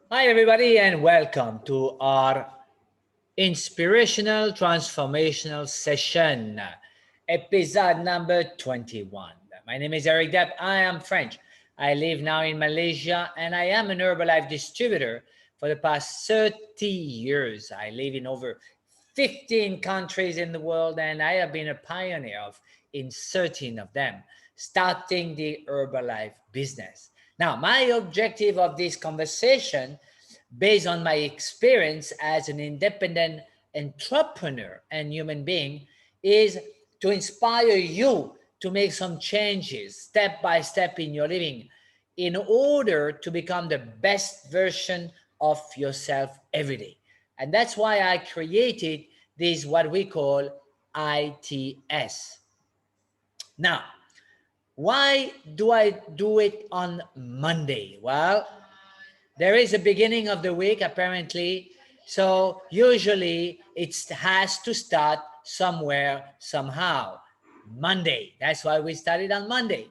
Hi, everybody, and welcome to our inspirational transformational session, episode number 21. My name is Eric Depp. I am French. I live now in Malaysia and I am an Herbalife distributor for the past 30 years. I live in over 15 countries in the world and I have been a pioneer in 13 of them, starting the Herbalife business. Now, my objective of this conversation, based on my experience as an independent entrepreneur and human being, is to inspire you to make some changes step by step in your living in order to become the best version of yourself every day. And that's why I created this, what we call ITS. Now, why do I do it on Monday? Well, there is a beginning of the week apparently, so usually it has to start somewhere, somehow. Monday. That's why we started on Monday.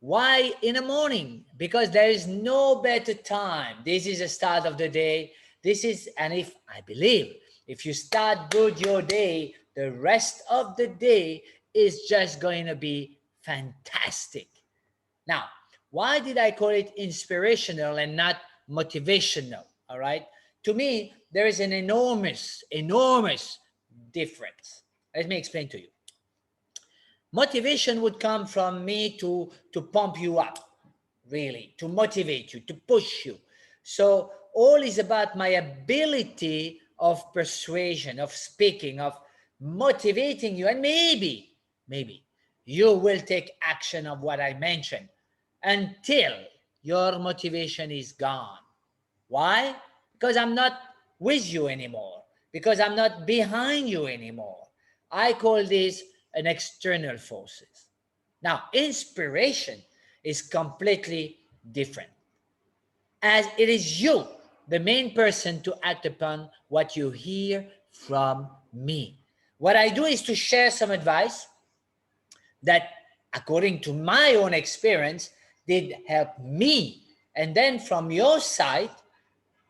Why in the morning? Because there is no better time. This is the start of the day. And if I believe, if you start good your day, the rest of the day is just going to be fantastic. Now, why did I call it inspirational and not motivational? All right. To me, there is an enormous difference. Let me explain to you. Motivation would come from me to pump you up, really, to motivate you, to push you. So all is about my ability of persuasion, of speaking, of motivating you, and maybe you will take action of what I mentioned until your motivation is gone. Why? Because I'm not with you anymore, because I'm not behind you anymore. I call this an external forces. Now, inspiration is completely different, as it is you, the main person, to act upon what you hear from me. What I do is to share some advice that, according to my own experience, did help me. And then from your side,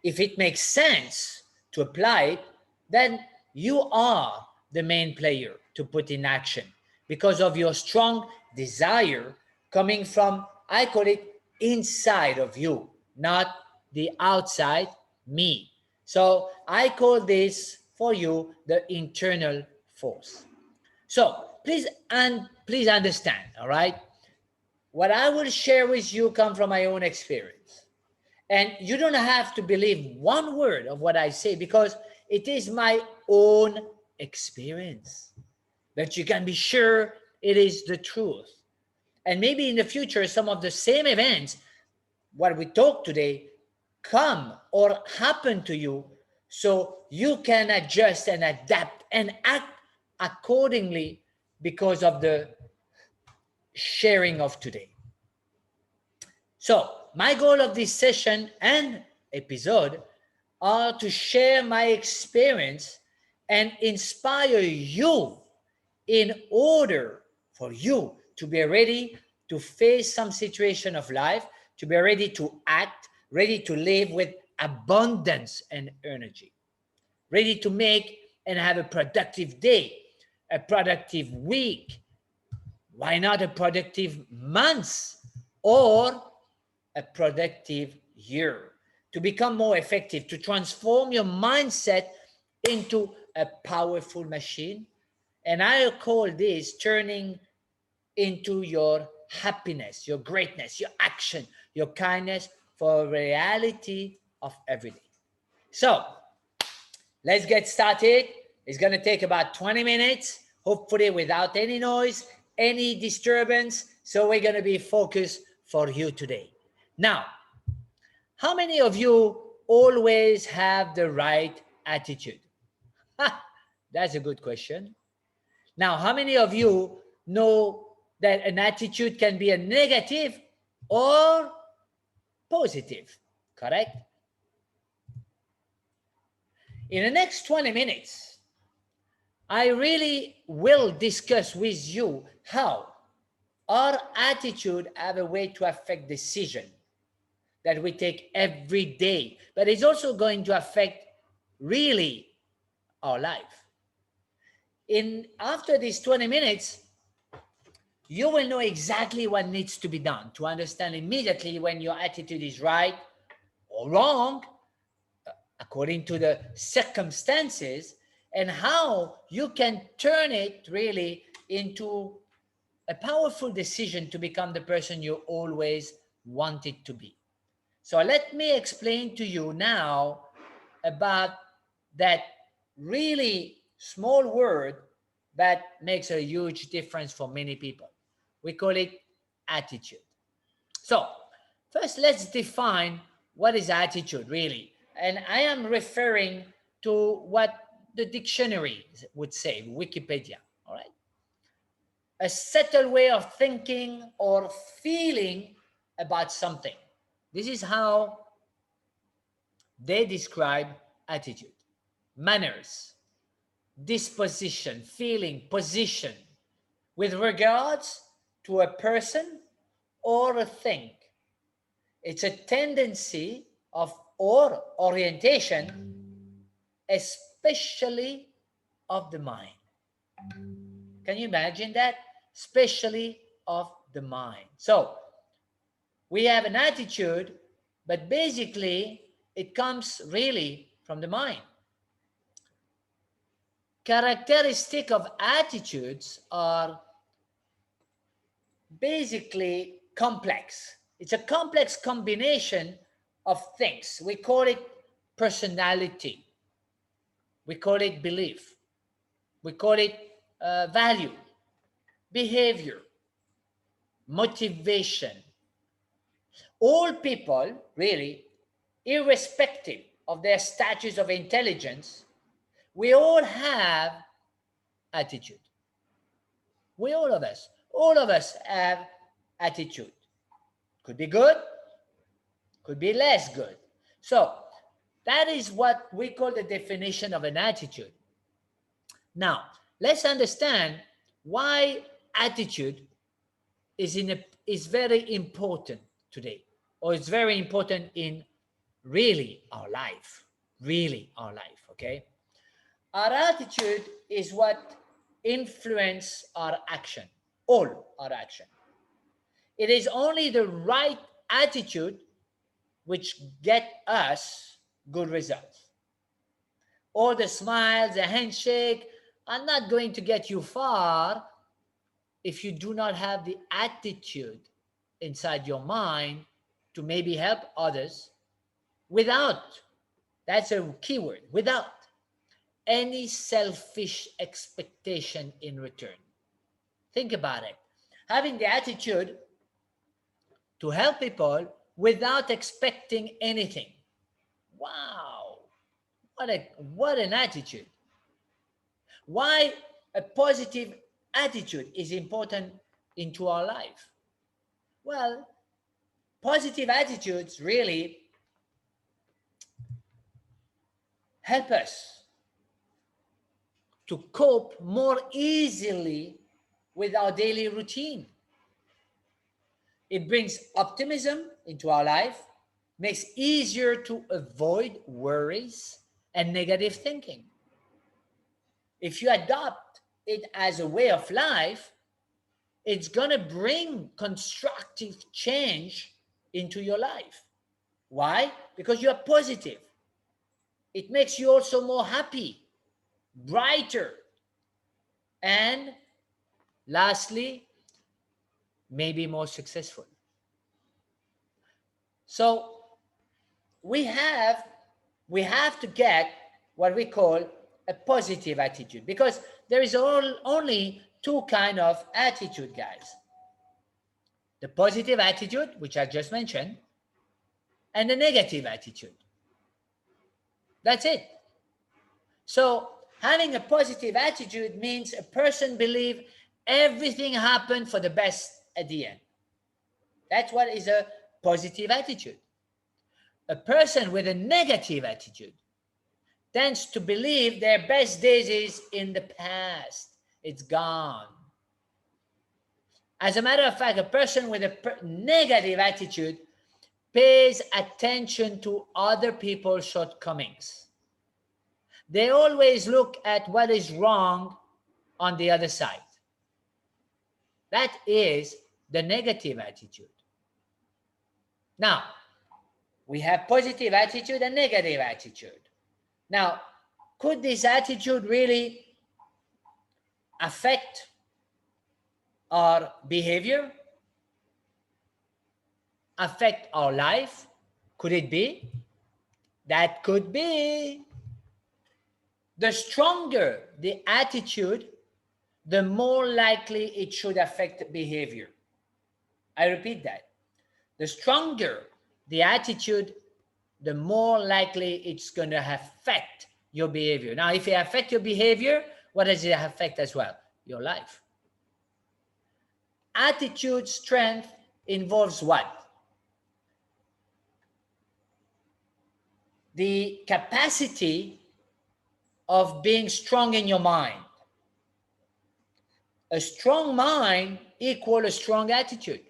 if it makes sense to apply it, then you are the main player to put in action because of your strong desire coming from, I call it, inside of you, not the outside me. So I call this for you the internal force. So please understand, all right? What I will share with you come from my own experience. And you don't have to believe one word of what I say because it is my own experience. But you can be sure it is the truth. And maybe in the future, some of the same events, what we talk today, come or happen to you so you can adjust and adapt and act accordingly because of the sharing of today. So, my goal of this session and episode are to share my experience and inspire you in order for you to be ready to face some situation of life, to be ready to act, ready to live with abundance and energy, ready to make and have a productive day, a productive week, why not a productive month or a productive year, to become more effective, to transform your mindset into a powerful machine. And I call this turning into your happiness, your greatness, your action, your kindness for a reality of every day. So let's get started. It's going to take about 20 minutes, hopefully without any noise, any disturbance. So we're going to be focused for you today. Now, how many of you always have the right attitude? Ha, that's a good question. Now, how many of you know that an attitude can be a negative or positive? Correct? In the next 20 minutes, I really will discuss with you how our attitude have a way to affect decision, that we take every day, but it's also going to affect really our life. After these 20 minutes, you will know exactly what needs to be done to understand immediately when your attitude is right or wrong, according to the circumstances, and how you can turn it really into a powerful decision to become the person you always wanted to be. So let me explain to you now about that really small word that makes a huge difference for many people. We call it attitude. So first, let's define what is attitude really. And I am referring to what the dictionary would say, Wikipedia, all right? A settled way of thinking or feeling about something. This is how they describe attitude. Manners, disposition, feeling, position with regards to a person or a thing. It's a tendency of or orientation, especially of the mind. Can you imagine that? Especially of the mind. So we have an attitude, but basically it comes really from the mind. Characteristic of attitudes are basically complex. It's a complex combination of things. We call it personality. We call it belief. We call it value, behavior, motivation. All people, really, irrespective of their status of intelligence, we all have attitude. All of us have attitude. Could be good, could be less good. So that is what we call the definition of an attitude. Now, let's understand why attitude is very important today, or it's very important in really our life, okay? Our attitude is what influence our action, all our action. It is only the right attitude which get us good results. All the smiles, the handshake are not going to get you far if you do not have the attitude inside your mind to maybe help others without, that's a key word, without any selfish expectation in return. Think about it. Having the attitude to help people without expecting anything. Wow, what an attitude. Why a positive attitude is important into our life? Well, positive attitudes really help us to cope more easily with our daily routine. It brings optimism into our life, makes it easier to avoid worries and negative thinking. If you adopt it as a way of life, it's going to bring constructive change into your life. Why? Because you are positive. It makes you also more happy, brighter, and lastly, maybe more successful. So we have to get what we call a positive attitude, because there is only two kinds of attitude, guys. The positive attitude, which I just mentioned, and the negative attitude. That's it. So having a positive attitude means a person believes everything happened for the best at the end. That's what is a positive attitude. A person with a negative attitude tends to believe their best days is in the past. It's gone. As a matter of fact, a person with a negative attitude pays attention to other people's shortcomings. They always look at what is wrong on the other side. That is the negative attitude. Now, we have positive attitude and negative attitude. Now, could this attitude really affect our behavior? Affect our life? Could it be? That could be. The stronger the attitude, the more likely it should affect behavior. I repeat that. The stronger the attitude, the more likely it's going to affect your behavior. Now, if it affects your behavior, what does it affect as well? Your life. Attitude strength involves what? The capacity of being strong in your mind. A strong mind equals a strong attitude.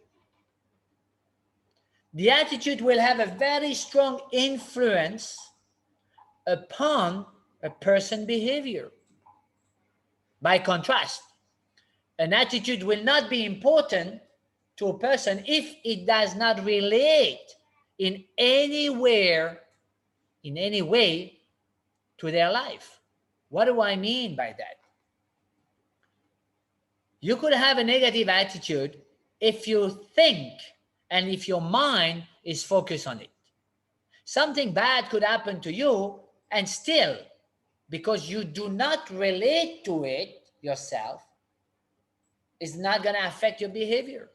The attitude will have a very strong influence upon a person's behavior. By contrast, an attitude will not be important to a person if it does not relate in any way to their life. What do I mean by that? You could have a negative attitude if you think and if your mind is focused on it. Something bad could happen to you, and still, because you do not relate to it yourself, it's not going to affect your behavior.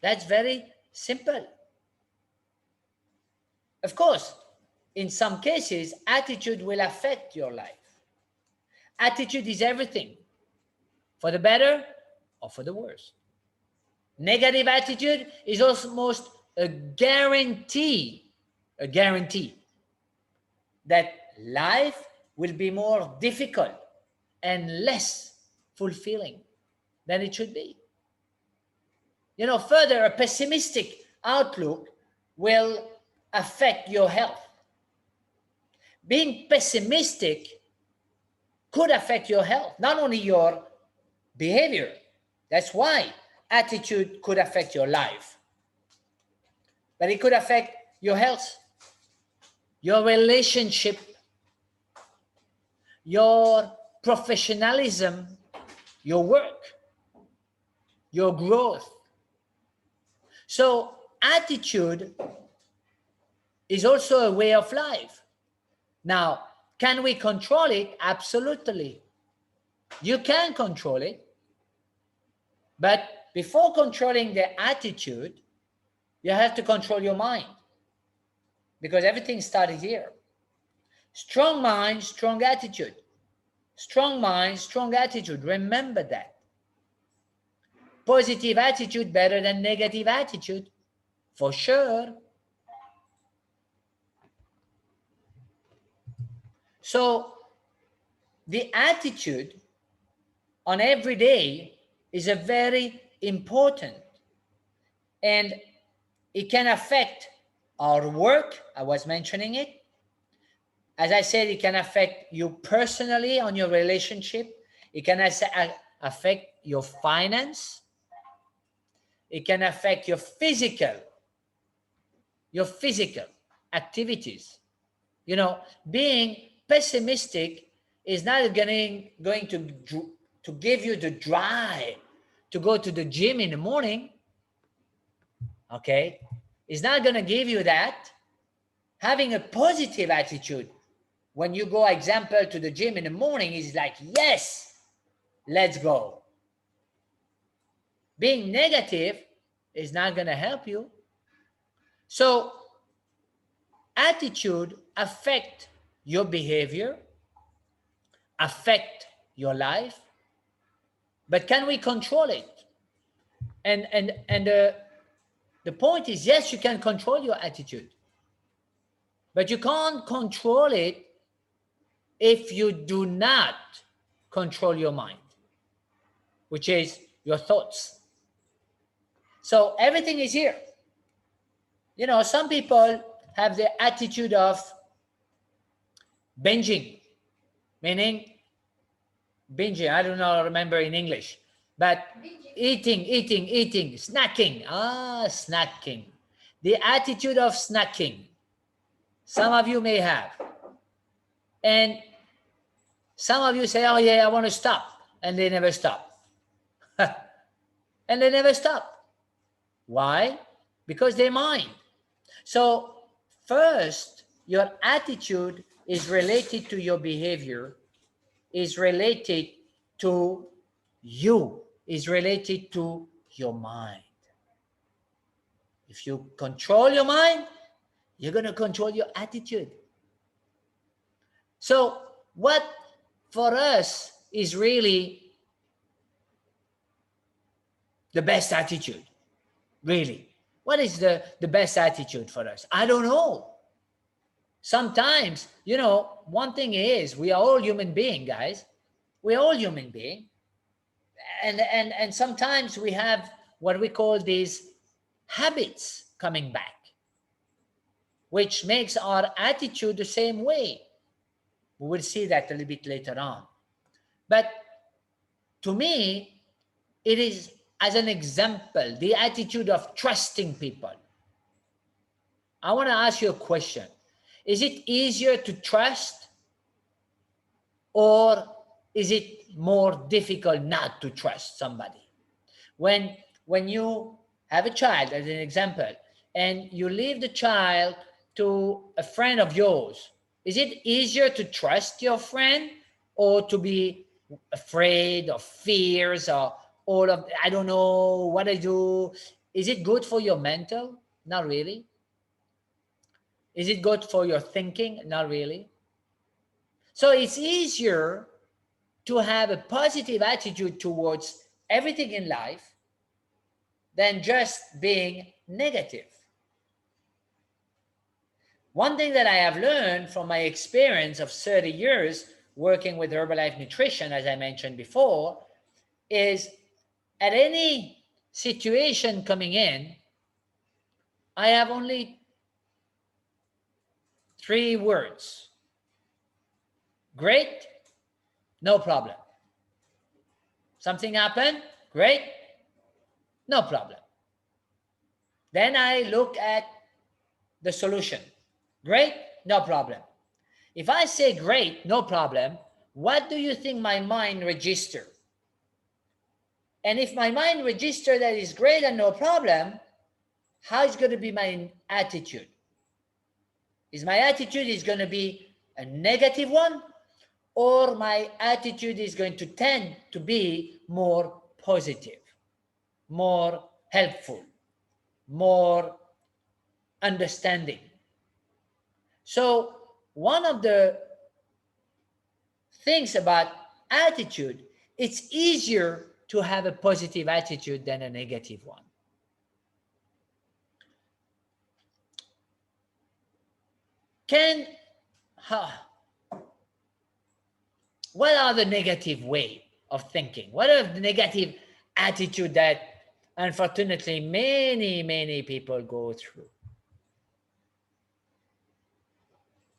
That's very simple. Of course, in some cases, attitude will affect your life. Attitude is everything, for the better or for the worse. Negative attitude is almost a guarantee that life will be more difficult and less fulfilling than it should be. You know, further, a pessimistic outlook will affect your health. Being pessimistic could affect your health, not only your behavior. That's why attitude could affect your life. But it could affect your health, your relationship, your professionalism, your work, your growth. So attitude is also a way of life. Now, can we control it? Absolutely. You can control it. But before controlling the attitude, you have to control your mind. Because everything started here. Strong mind, strong attitude. Strong mind, strong attitude. Remember that. Positive attitude better than negative attitude. For sure. So, the attitude on every day is a very important, and it can affect our work. I was mentioning it. As I said, it can affect you personally on your relationship. It can affect your finance. It can affect your physical activities. You know, being pessimistic is not going to give you the drive to go to the gym in the morning. Okay? It's not going to give you that. Having a positive attitude when you go, example, to the gym in the morning is like, yes, let's go. Being negative is not going to help you. So attitude affect your behavior, affect your life, but can we control it? And the point is, yes, you can control your attitude, but you can't control it if you do not control your mind, which is your thoughts. So everything is here. You know, some people have the attitude of binging, meaning binging, I don't know, remember in English, but eating, snacking. Snacking. The attitude of snacking. Some of you may have. And some of you say, oh yeah, I want to stop. And they never stop. And they never stop. Why? Because they mind. So first, your attitude is related to your behavior, is related to you, is related to your mind. If you control your mind, you're going to control your attitude. So what for us is really the best attitude? Really? What is the best attitude for us? I don't know. Sometimes, you know, one thing is we are all human beings, guys. We're all human beings. And sometimes we have what we call these habits coming back, which makes our attitude the same way. We will see that a little bit later on. But to me, it is, as an example, the attitude of trusting people. I want to ask you a question. Is it easier to trust, or is it more difficult not to trust somebody? When you have a child, as an example, and you leave the child to a friend of yours, is it easier to trust your friend, or to be afraid or fears or all of, I don't know what I do? Is it good for your mental? Not really. Is it good for your thinking? Not really. So it's easier to have a positive attitude towards everything in life than just being negative. One thing that I have learned from my experience of 30 years working with Herbalife Nutrition, as I mentioned before, is at any situation coming in, I have only 3 words. Great, no problem. Something happened, great, no problem. Then I look at the solution. Great, no problem. If I say great, no problem, what do you think my mind register? And if my mind register that is great and no problem, how is going to be my attitude? Is my attitude is going to be a negative one, or my attitude is going to tend to be more positive, more helpful, more understanding? So one of the things about attitude, it's easier to have a positive attitude than a negative one. What are the negative way of thinking? What are the negative attitude that unfortunately many people go through?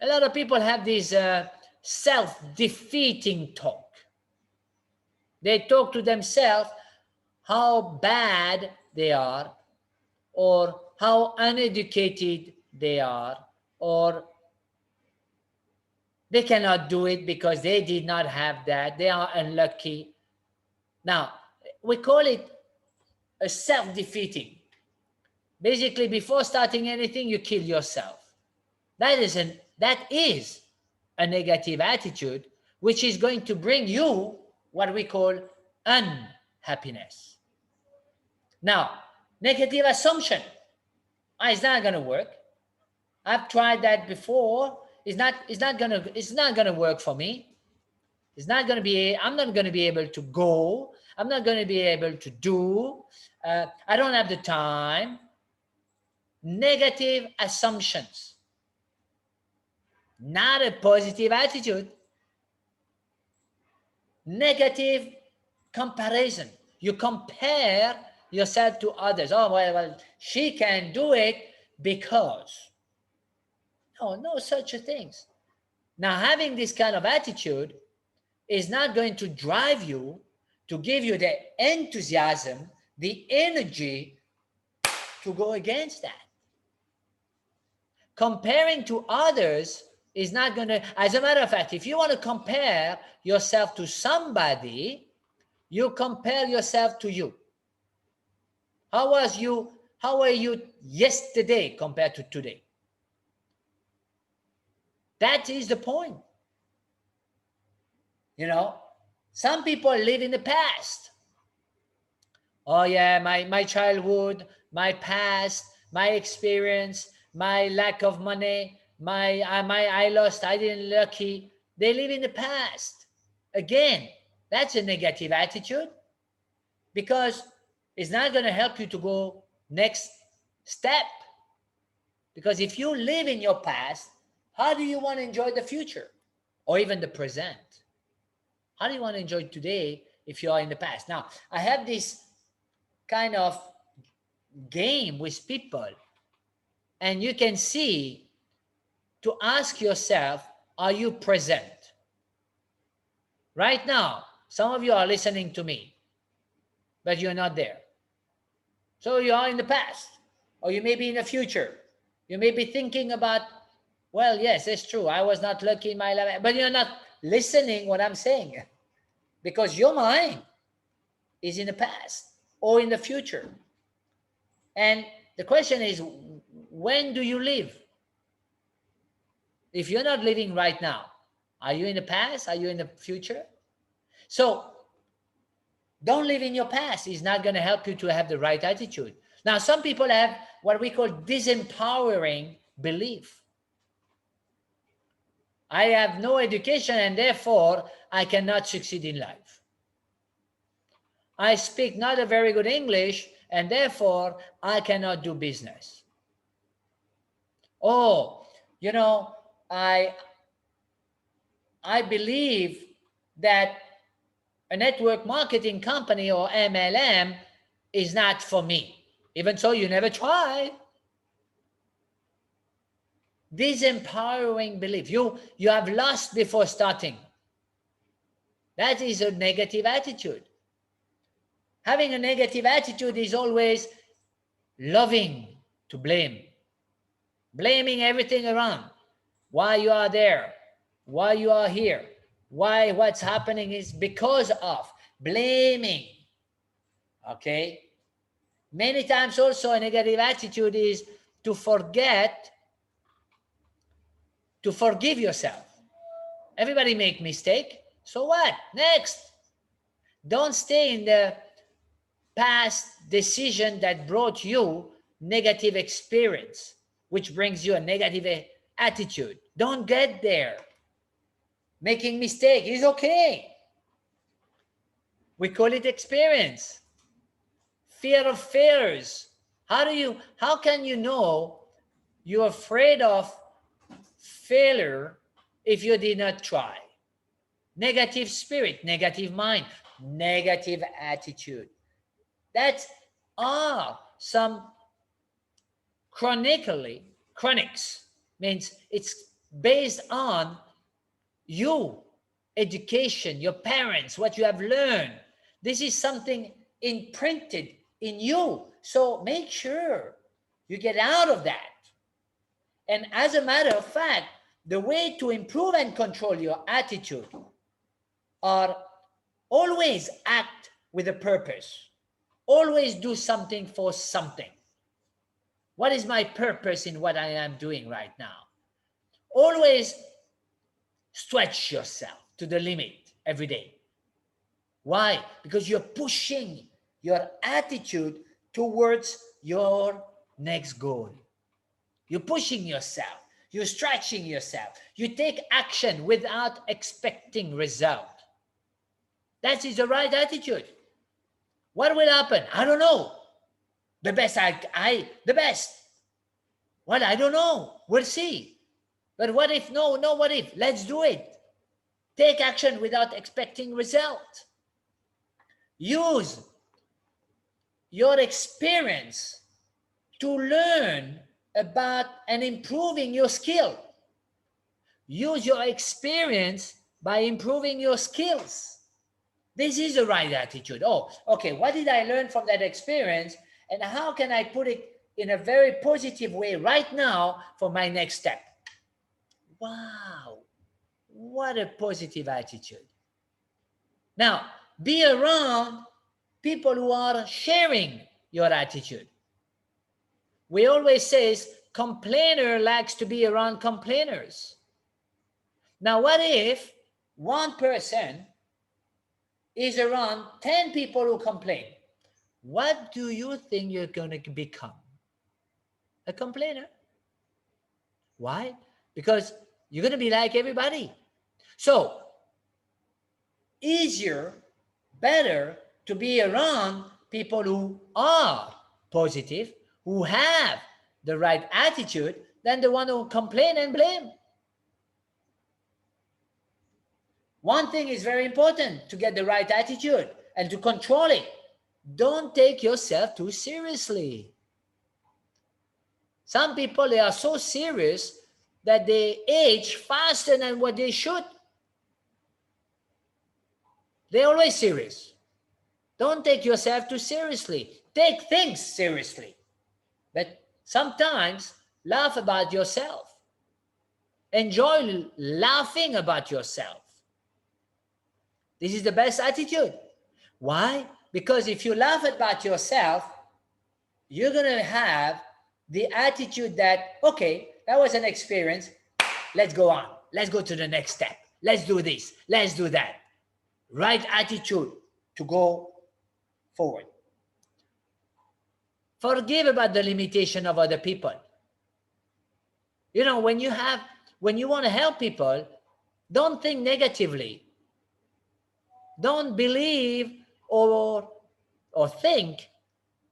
A lot of people have this self-defeating talk. They talk to themselves how bad they are, or how uneducated they are, or they cannot do it because they did not have that, they are unlucky. Now, we call it a self-defeating. Basically, before starting anything, you kill yourself. That is a negative attitude, which is going to bring you what we call unhappiness. Now, negative assumption. It's not going to work. I've tried that before. It's not gonna work for me. I'm not going to be able to go. I'm not going to be able to do. I don't have the time. Negative assumptions. Not a positive attitude. Negative comparison. You compare yourself to others. Oh, well, she can do it because. No, no such a things. Now, having this kind of attitude is not going to drive you, to give you the enthusiasm, the energy to go against that. Comparing to others is not going to, as a matter of fact, if you want to compare yourself to somebody, you compare yourself to you. How were you yesterday compared to today? That is the point. You know, some people live in the past. Oh yeah, my childhood, my past, my experience, my lack of money, I lost, I didn't lucky. They live in the past. Again, that's a negative attitude, because it's not going to help you to go next step. Because if you live in your past, how do you want to enjoy the future or even the present? How do you want to enjoy today if you are in the past? Now, I have this kind of game with people, and you can see, to ask yourself, are you present? Right now, some of you are listening to me, but you're not there. So you are in the past, or you may be in the future. You may be thinking about, well, yes, it's true, I was not lucky in my life, but you're not listening what I'm saying, because your mind is in the past or in the future. And the question is, when do you live? If you're not living right now, are you in the past? Are you in the future? So don't live in your past. It's not going to help you to have the right attitude. Now, some people have what we call disempowering belief. I have no education and therefore I cannot succeed in life. I speak not a very good English and therefore I cannot do business. Oh, you know, I believe that a network marketing company or MLM is not for me. Even so, you never tried. Disempowering belief. You have lost before starting. That is a negative attitude. Having a negative attitude is always loving to blame. Blaming everything around. Why you are there. Why you are here. Why what's happening is because of. Blaming. Okay? Many times also a negative attitude is to forget to forgive yourself. Everybody make mistake. So what? Next. Don't stay in the past decision that brought you negative experience, which brings you a negative attitude. Don't get there. Making mistake is okay. We call it experience. Fear of failures. How can you know you're afraid of failure if you did not try? Negative spirit, negative mind, negative attitude. That are some chronics, means it's based on you, education, your parents, what you have learned. This is something imprinted in you. So make sure you get out of that. And as a matter of fact, the way to improve and control your attitude are always act with a purpose. Always do something for something. What is my purpose in what I am doing right now? Always stretch yourself to the limit every day. Why? Because you're pushing your attitude towards your next goal. You're pushing yourself. You're stretching yourself. You take action without expecting result. That is the right attitude. What will happen? I don't know. The best. Well, I don't know. We'll see. But what if? No, what if? Let's do it. Take action without expecting result. Use your experience to learn about and improving your skill. Use your experience by improving your skills. This is the right attitude. Oh, okay, what did I learn from that experience, and how can I put it in a very positive way right now for my next step? Wow, what a positive attitude. Now, be around people who are sharing your attitude. We always say complainer likes to be around complainers. Now, what if one person is around 10 people who complain? What do you think you're going to become? A complainer. Why? Because you're going to be like everybody. So, easier, better to be around people who are positive, who have the right attitude, than the one who complain and blame. One thing is very important to get the right attitude and to control it. Don't take yourself too seriously. Some people, they are so serious that they age faster than what they should. They're always serious. Don't take yourself too seriously. Take things seriously. But sometimes laugh about yourself. Enjoy laughing about yourself. This is the best attitude. Why? Because if you laugh about yourself, you're going to have the attitude that, okay, that was an experience. Let's go on. Let's go to the next step. Let's do this. Let's do that. Right attitude to go forward. Forgive about the limitation of other people. You know, when you want to help people, don't think negatively. Don't believe or think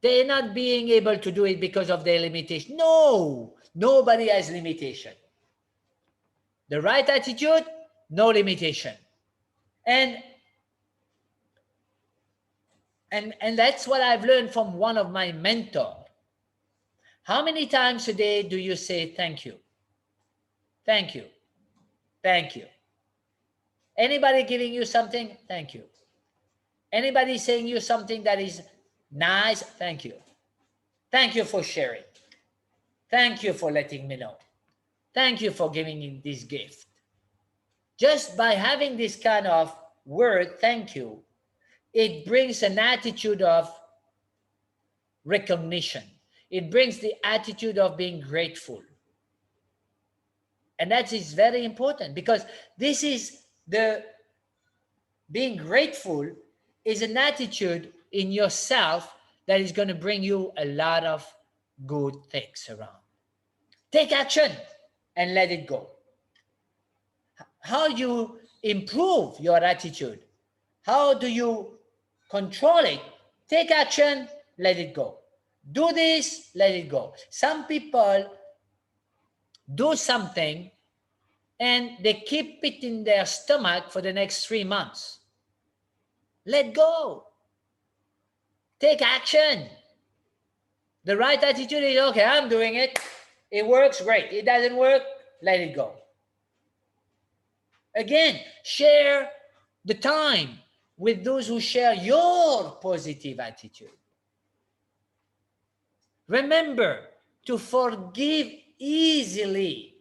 they're not being able to do it because of their limitation. No, nobody has limitation. The right attitude, no limitation. And that's what I've learned from one of my mentors. How many times a day do you say thank you? Thank you. Thank you. Anybody giving you something? Thank you. Anybody saying you something that is nice? Thank you. Thank you for sharing. Thank you for letting me know. Thank you for giving me this gift. Just by having this kind of word, thank you, it brings an attitude of recognition. It brings the attitude of being grateful. And that is very important, because this is the being grateful is an attitude in yourself that is going to bring you a lot of good things around. Take action and let it go. How you improve your attitude? How do you control it? Take action, let it go. Do this, let it go. Some people do something and they keep it in their stomach for the next 3 months. Let go. Take action. The right attitude is, okay, I'm doing it. It works, great. It doesn't work, let it go. Again, share the time with those who share your positive attitude. Remember to forgive easily.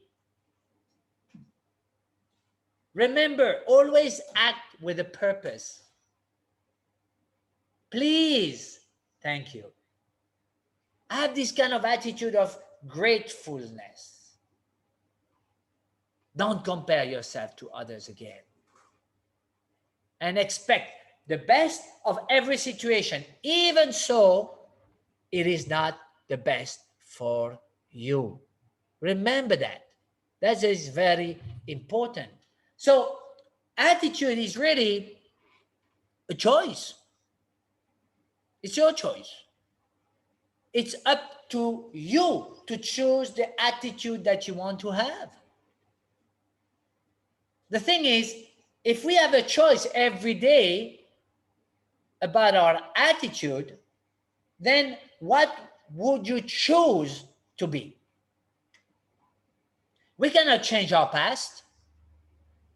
Remember, always act with a purpose. Please, thank you. Have this kind of attitude of gratefulness. Don't compare yourself to others again. And expect the best of every situation, even so it is not the best for you. Remember that. That is very important. So attitude is really a choice. It's your choice. It's up to you to choose the attitude that you want to have. The thing is, if we have a choice every day about our attitude, then what would you choose to be? We cannot change our past.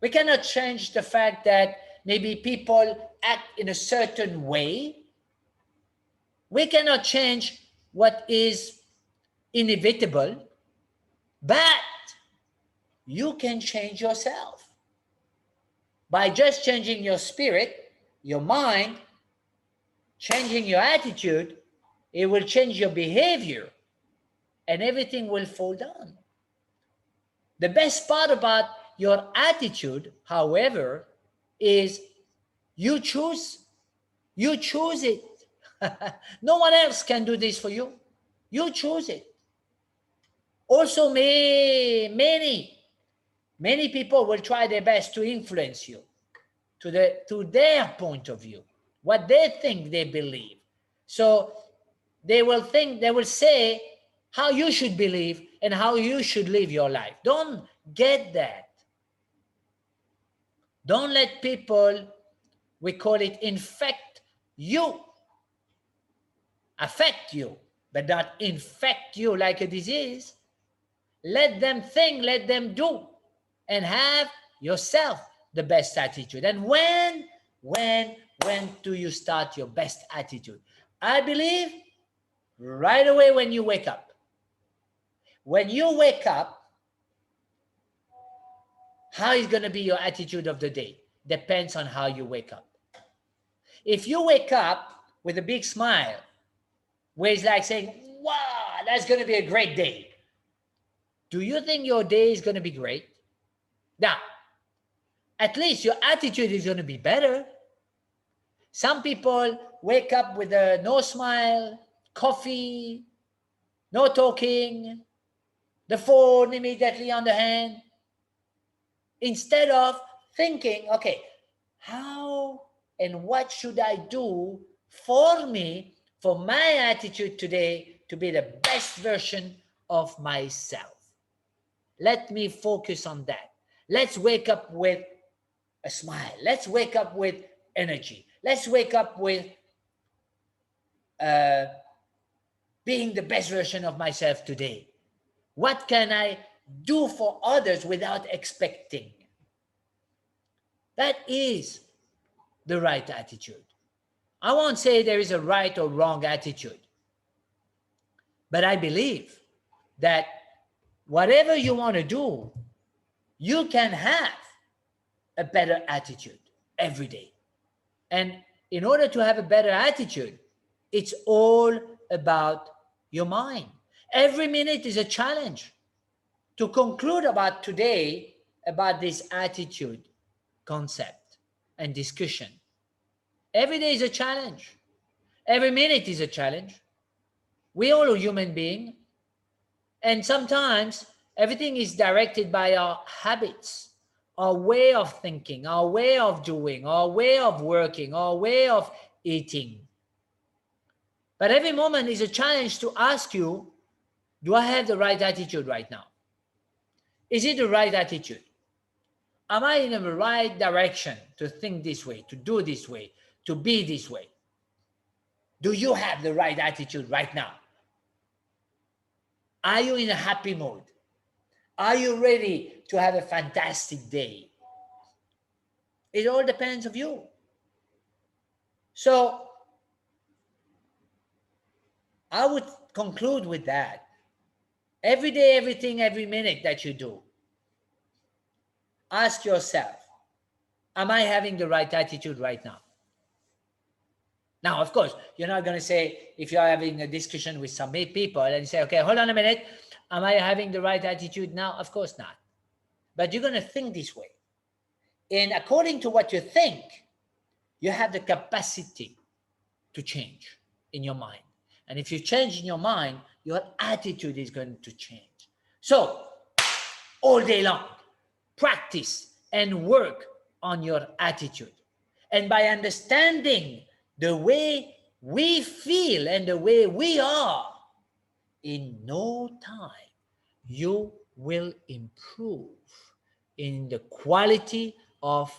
We cannot change the fact that maybe people act in a certain way. We cannot change what is inevitable, but you can change yourself by just changing your spirit, your mind, changing your attitude. It will change your behavior and everything will fall down. The best part about your attitude, however, is you choose it. No one else can do this for you. You choose it. Also, many people will try their best to influence you to their point of view, what they think, they believe. So they will say how you should believe and how you should live your life. Don't get that. Don't let people, we call it, infect you, affect you, but not infect you like a disease. Let them think, let them do, and have yourself the best attitude. And when do you start your best attitude? I believe right away when you wake up. When you wake up, how is going to be your attitude of the day? Depends on how you wake up. If you wake up with a big smile, where it's like saying, wow, that's going to be a great day. Do you think your day is going to be great? Now, at least your attitude is going to be better. Some people wake up with a no smile, coffee, no talking, the phone immediately on the hand, instead of thinking, okay, how and what should I do for me, for my attitude today to be the best version of myself? Let me focus on that. Let's wake up with a smile. Let's wake up with energy. Let's wake up with being the best version of myself today. What can I do for others without expecting? That is the right attitude. I won't say there is a right or wrong attitude, but I believe that whatever you want to do, you can have a better attitude every day. And in order to have a better attitude, it's all about your mind. Every minute is a challenge. To conclude about today, about this attitude concept and discussion, every day is a challenge. Every minute is a challenge. We all are human beings. And sometimes everything is directed by our habits, our way of thinking, our way of doing, our way of working, our way of eating. But every moment is a challenge to ask you, do I have the right attitude right now? Is it the right attitude? Am I in the right direction to think this way, to do this way, to be this way? Do you have the right attitude right now? Are you in a happy mood? Are you ready to have a fantastic day? It all depends on you. So I would conclude with that. Every day, everything, every minute that you do, ask yourself, am I having the right attitude right now? Now, of course, you're not going to say, if you're having a discussion with some people and you say, okay, hold on a minute, am I having the right attitude now? Of course not. But you're going to think this way. And according to what you think, you have the capacity to change in your mind. And if you change in your mind, your attitude is going to change. So, all day long, practice and work on your attitude. And by understanding the way we feel and the way we are, in no time, you will improve in the quality of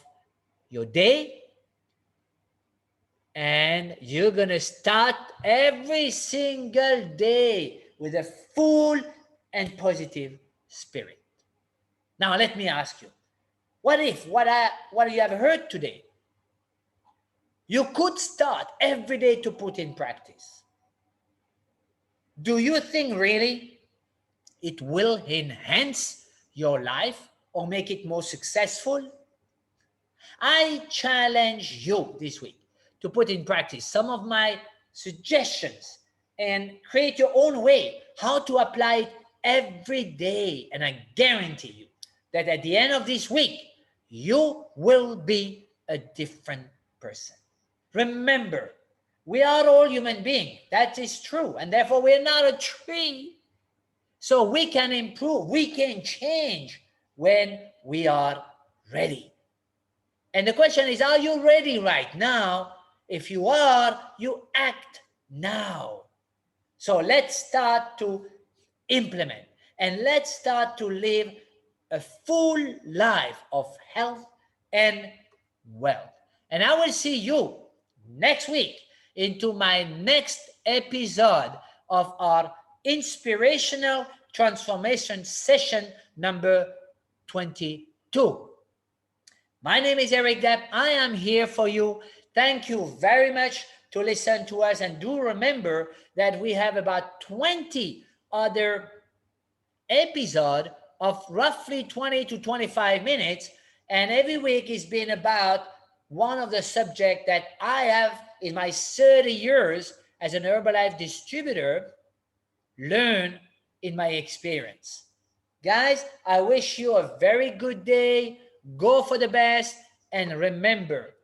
your day, and you're going to start every single day with a full and positive spirit. Now, let me ask you, what if what you have heard today, you could start every day to put in practice? Do you think really it will enhance your life or make it more successful? I challenge you this week to put in practice some of my suggestions and create your own way how to apply it every day. And I guarantee you that at the end of this week, you will be a different person. Remember, we are all human beings. That is true. And therefore, we're not a tree. So we can improve, we can change when we are ready. And the question is, are you ready right now? If you are, you act now. So let's start to implement and let's start to live a full life of health and wealth. And I will see you next week into my next episode of our inspirational transformation session number 22. My name is Eric Depp. I am here for you. Thank you very much to listen to us. And do remember that we have about 20 other episodes of roughly 20 to 25 minutes. And every week has been about one of the subjects that I have in my 30 years as an Herbalife distributor learned in my experience. Guys, I wish you a very good day. Go for the best. And remember,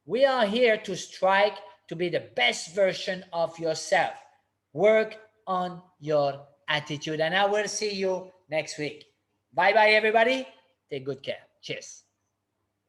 we are here to strive to be the best version of yourself. Work on your attitude. And I will see you next week. Bye-bye, everybody. Take good care. Cheers.